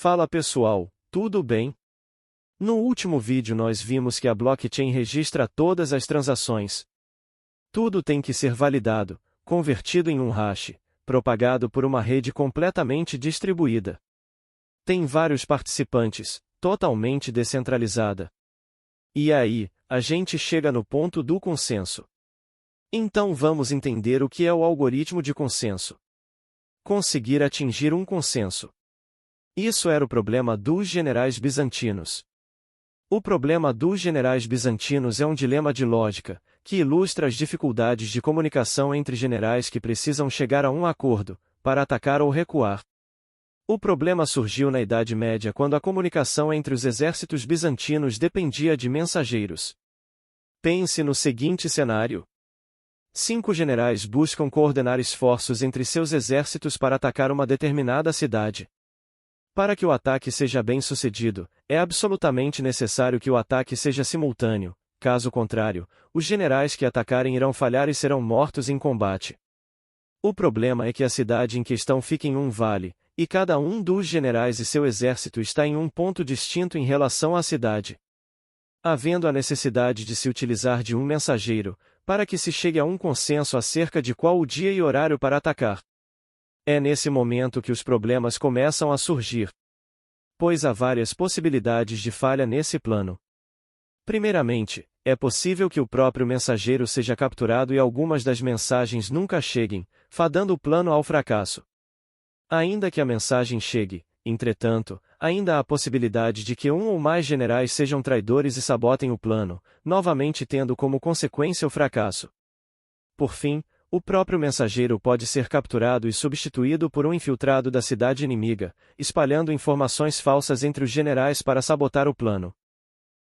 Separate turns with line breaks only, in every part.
Fala pessoal, tudo bem? No último vídeo nós vimos que a blockchain registra todas as transações. Tudo tem que ser validado, convertido em um hash, propagado por uma rede completamente distribuída. Tem vários participantes, totalmente descentralizada. E aí, a gente chega no ponto do consenso. Então vamos entender o que é o algoritmo de consenso. Conseguir atingir um consenso. Isso era o problema dos generais bizantinos. O problema dos generais bizantinos é um dilema de lógica, que ilustra as dificuldades de comunicação entre generais que precisam chegar a um acordo, para atacar ou recuar. O problema surgiu na Idade Média quando a comunicação entre os exércitos bizantinos dependia de mensageiros. Pense no seguinte cenário. 5 generais buscam coordenar esforços entre seus exércitos para atacar uma determinada cidade. Para que o ataque seja bem-sucedido, é absolutamente necessário que o ataque seja simultâneo, caso contrário, os generais que atacarem irão falhar e serão mortos em combate. O problema é que a cidade em questão fica em um vale, e cada um dos generais e seu exército está em um ponto distinto em relação à cidade. Havendo a necessidade de se utilizar de um mensageiro, para que se chegue a um consenso acerca de qual o dia e horário para atacar. É nesse momento que os problemas começam a surgir. Pois há várias possibilidades de falha nesse plano. Primeiramente, é possível que o próprio mensageiro seja capturado e algumas das mensagens nunca cheguem, fadando o plano ao fracasso. Ainda que a mensagem chegue, entretanto, ainda há a possibilidade de que um ou mais generais sejam traidores e sabotem o plano, novamente tendo como consequência o fracasso. Por fim, o próprio mensageiro pode ser capturado e substituído por um infiltrado da cidade inimiga, espalhando informações falsas entre os generais para sabotar o plano.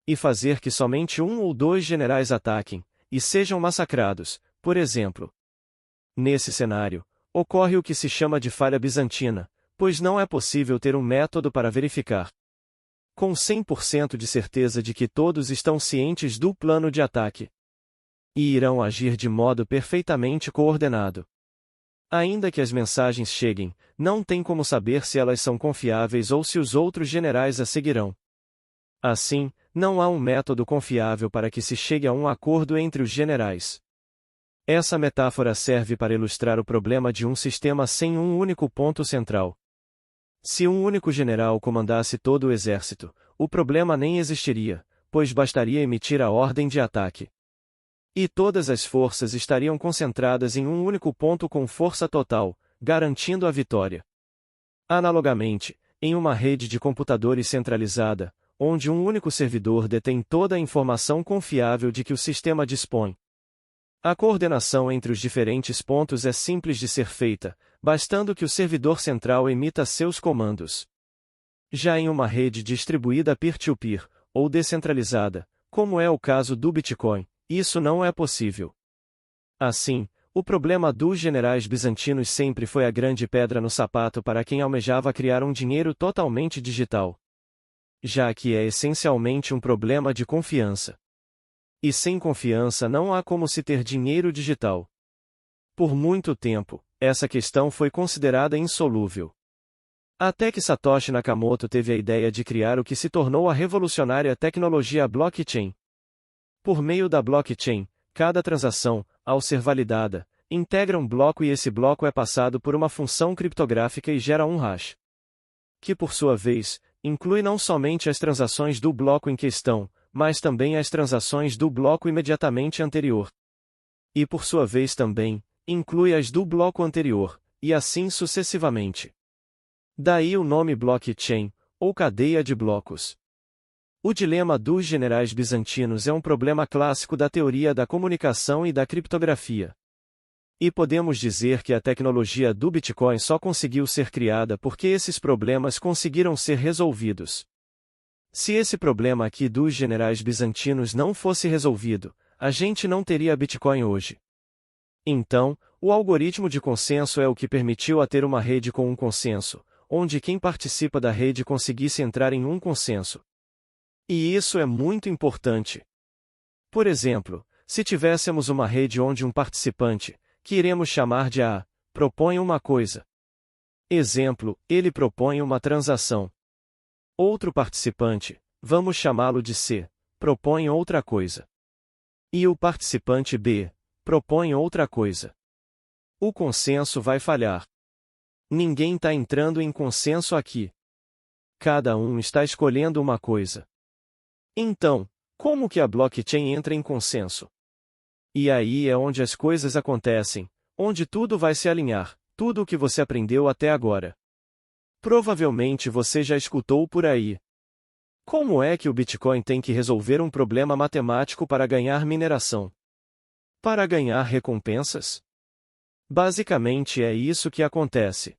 E fazer que somente um ou dois generais ataquem, e sejam massacrados, por exemplo. Nesse cenário, ocorre o que se chama de falha bizantina, pois não é possível ter um método para verificar com 100% de certeza de que todos estão cientes do plano de ataque. E irão agir de modo perfeitamente coordenado. Ainda que as mensagens cheguem, não tem como saber se elas são confiáveis ou se os outros generais as seguirão. Assim, não há um método confiável para que se chegue a um acordo entre os generais. Essa metáfora serve para ilustrar o problema de um sistema sem um único ponto central. Se um único general comandasse todo o exército, o problema nem existiria, pois bastaria emitir a ordem de ataque. E todas as forças estariam concentradas em um único ponto com força total, garantindo a vitória. Analogamente, em uma rede de computadores centralizada, onde um único servidor detém toda a informação confiável de que o sistema dispõe. A coordenação entre os diferentes pontos é simples de ser feita, bastando que o servidor central emita seus comandos. Já em uma rede distribuída peer-to-peer, ou descentralizada, como é o caso do Bitcoin, isso não é possível. Assim, o problema dos generais bizantinos sempre foi a grande pedra no sapato para quem almejava criar um dinheiro totalmente digital. Já que é essencialmente um problema de confiança. E sem confiança não há como se ter dinheiro digital. Por muito tempo, essa questão foi considerada insolúvel. Até que Satoshi Nakamoto teve a ideia de criar o que se tornou a revolucionária tecnologia blockchain. Por meio da blockchain, cada transação, ao ser validada, integra um bloco e esse bloco é passado por uma função criptográfica e gera um hash. Que por sua vez, inclui não somente as transações do bloco em questão, mas também as transações do bloco imediatamente anterior. E por sua vez também, inclui as do bloco anterior, e assim sucessivamente. Daí o nome blockchain, ou cadeia de blocos. O dilema dos generais bizantinos é um problema clássico da teoria da comunicação e da criptografia. E podemos dizer que a tecnologia do Bitcoin só conseguiu ser criada porque esses problemas conseguiram ser resolvidos. Se esse problema aqui dos generais bizantinos não fosse resolvido, a gente não teria Bitcoin hoje. Então, o algoritmo de consenso é o que permitiu a ter uma rede com um consenso, onde quem participa da rede conseguisse entrar em um consenso. E isso é muito importante. Por exemplo, se tivéssemos uma rede onde um participante, que iremos chamar de A, propõe uma coisa. Exemplo, ele propõe uma transação. Outro participante, vamos chamá-lo de C, propõe outra coisa. E o participante B propõe outra coisa. O consenso vai falhar. Ninguém está entrando em consenso aqui. Cada um está escolhendo uma coisa. Então, como que a blockchain entra em consenso? E aí é onde as coisas acontecem, onde tudo vai se alinhar, tudo o que você aprendeu até agora. Provavelmente você já escutou por aí. Como é que o Bitcoin tem que resolver um problema matemático para ganhar mineração? Para ganhar recompensas? Basicamente é isso que acontece.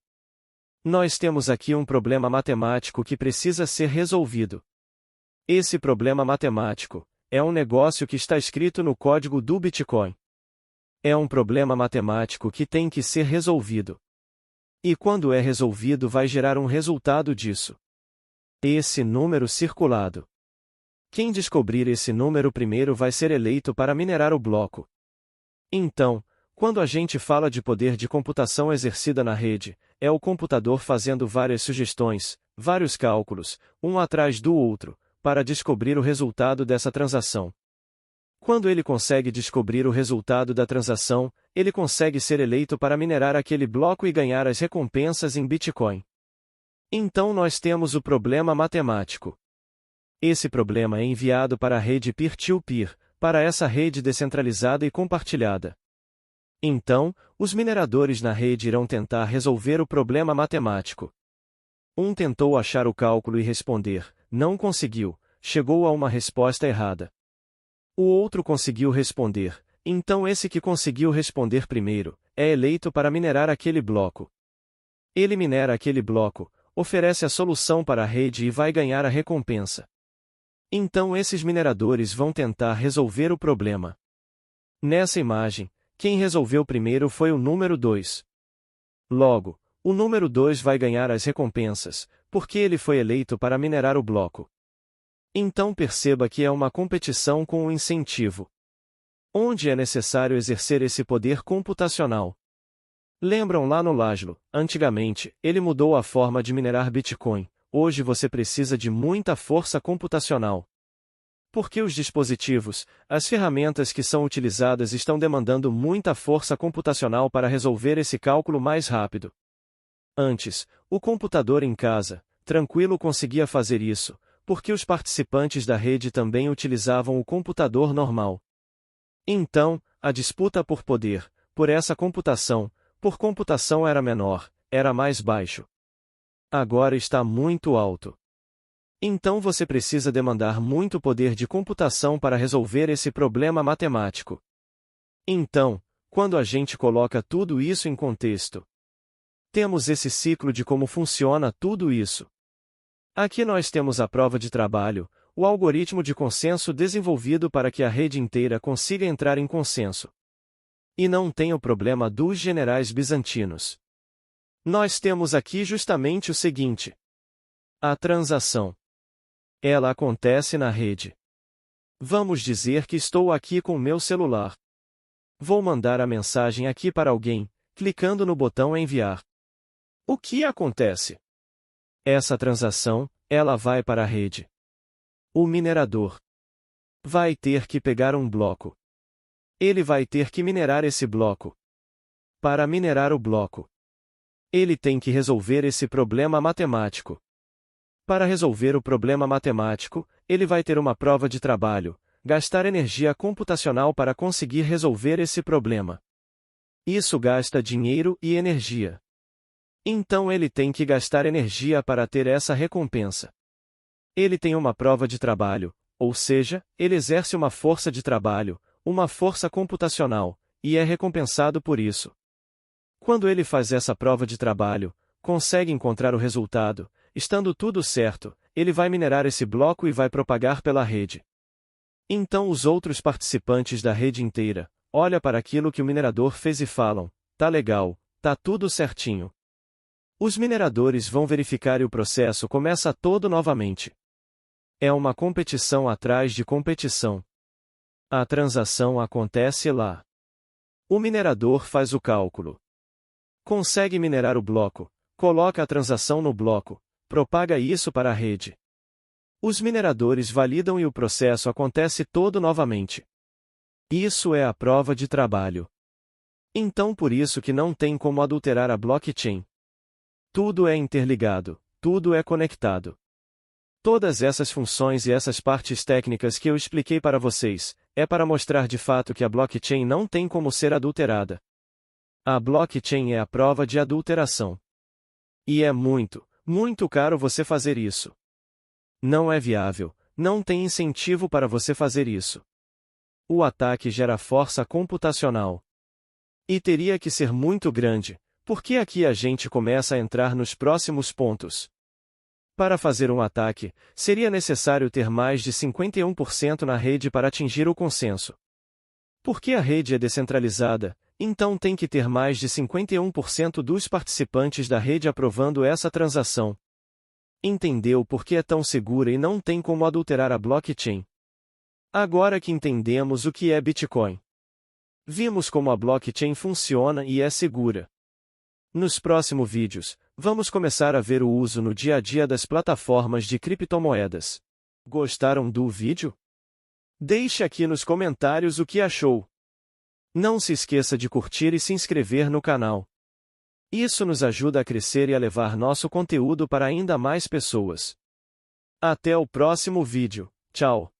Nós temos aqui um problema matemático que precisa ser resolvido. Esse problema matemático é um negócio que está escrito no código do Bitcoin. É um problema matemático que tem que ser resolvido. E quando é resolvido vai gerar um resultado disso. Esse número circulado. Quem descobrir esse número primeiro vai ser eleito para minerar o bloco. Então, quando a gente fala de poder de computação exercida na rede, é o computador fazendo várias sugestões, vários cálculos, um atrás do outro, para descobrir o resultado dessa transação. Quando ele consegue descobrir o resultado da transação, ele consegue ser eleito para minerar aquele bloco e ganhar as recompensas em Bitcoin. Então nós temos o problema matemático. Esse problema é enviado para a rede peer-to-peer, para essa rede descentralizada e compartilhada. Então, os mineradores na rede irão tentar resolver o problema matemático. Um tentou achar o cálculo e responder, não conseguiu, chegou a uma resposta errada. O outro conseguiu responder, então esse que conseguiu responder primeiro, é eleito para minerar aquele bloco. Ele minera aquele bloco, oferece a solução para a rede e vai ganhar a recompensa. Então esses mineradores vão tentar resolver o problema. Nessa imagem, quem resolveu primeiro foi o número 2. Logo, o número 2 vai ganhar as recompensas, porque ele foi eleito para minerar o bloco. Então perceba que é uma competição com um incentivo. Onde é necessário exercer esse poder computacional? Lembram lá no Laszlo, antigamente, ele mudou a forma de minerar Bitcoin, hoje você precisa de muita força computacional. Porque os dispositivos, as ferramentas que são utilizadas estão demandando muita força computacional para resolver esse cálculo mais rápido. Antes, o computador em casa, tranquilo conseguia fazer isso, porque os participantes da rede também utilizavam o computador normal. Então, a disputa por poder, por essa computação, por computação era menor, era mais baixo. Agora está muito alto. Então você precisa demandar muito poder de computação para resolver esse problema matemático. Então, quando a gente coloca tudo isso em contexto, temos esse ciclo de como funciona tudo isso. Aqui nós temos a prova de trabalho, o algoritmo de consenso desenvolvido para que a rede inteira consiga entrar em consenso. E não tem o problema dos generais bizantinos. Nós temos aqui justamente o seguinte: a transação. Ela acontece na rede. Vamos dizer que estou aqui com meu celular. Vou mandar a mensagem aqui para alguém, clicando no botão enviar. O que acontece? Essa transação, ela vai para a rede. O minerador vai ter que pegar um bloco. Ele vai ter que minerar esse bloco. Para minerar o bloco, ele tem que resolver esse problema matemático. Para resolver o problema matemático, ele vai ter uma prova de trabalho, gastar energia computacional para conseguir resolver esse problema. Isso gasta dinheiro e energia. Então ele tem que gastar energia para ter essa recompensa. Ele tem uma prova de trabalho, ou seja, ele exerce uma força de trabalho, uma força computacional, e é recompensado por isso. Quando ele faz essa prova de trabalho, consegue encontrar o resultado, estando tudo certo, ele vai minerar esse bloco e vai propagar pela rede. Então os outros participantes da rede inteira, olham para aquilo que o minerador fez e falam, tá legal, tá tudo certinho. Os mineradores vão verificar e o processo começa todo novamente. É uma competição atrás de competição. A transação acontece lá. O minerador faz o cálculo. Consegue minerar o bloco, coloca a transação no bloco, propaga isso para a rede. Os mineradores validam e o processo acontece todo novamente. Isso é a prova de trabalho. Então por isso que não tem como adulterar a blockchain. Tudo é interligado, tudo é conectado. Todas essas funções e essas partes técnicas que eu expliquei para vocês, é para mostrar de fato que a blockchain não tem como ser adulterada. A blockchain é a prova de adulteração. E é muito, muito caro você fazer isso. Não é viável, não tem incentivo para você fazer isso. O ataque gera força computacional. E teria que ser muito grande, porque aqui a gente começa a entrar nos próximos pontos. Para fazer um ataque, seria necessário ter mais de 51% na rede para atingir o consenso. Porque a rede é descentralizada, então tem que ter mais de 51% dos participantes da rede aprovando essa transação. Entendeu por que é tão segura e não tem como adulterar a blockchain? Agora que entendemos o que é Bitcoin, vimos como a blockchain funciona e é segura. Nos próximos vídeos, vamos começar a ver o uso no dia a dia das plataformas de criptomoedas. Gostaram do vídeo? Deixe aqui nos comentários o que achou. Não se esqueça de curtir e se inscrever no canal. Isso nos ajuda a crescer e a levar nosso conteúdo para ainda mais pessoas. Até o próximo vídeo. Tchau!